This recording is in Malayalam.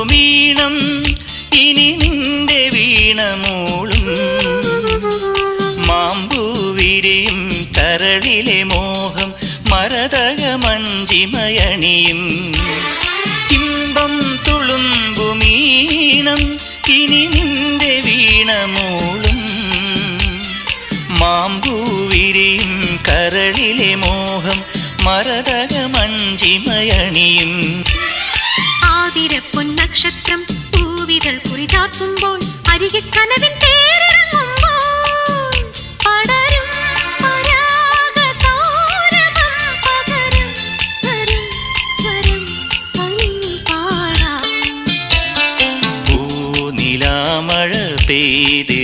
വീണം ഇനി നിന്റെ വീണമൂളും മാമ്പൂ വിരിയും കരളിലെ മോഹം മരതക മഞ്ചിമയണിയും ഇമ്പം തുളുമ്പുമീണം ഇനി നിന്റെ വീണമൂളും മാമ്പൂ വിരിയും കരളിലെ മോഹം മരതക മഞ്ചിമയണിയും ആതിരപ്പൊന്നക്ഷത്രം പൂവിതൾ കുറിചാർത്തുമ്പോൾ അരികെ കനവിൻ തേരിറങ്ങുമ്പോൾ പടരും പരാഗസൗരഭം പകരും വരും വരും അലിഞ്ഞു പാടാം പൂനിലാമഴ പെയ്തി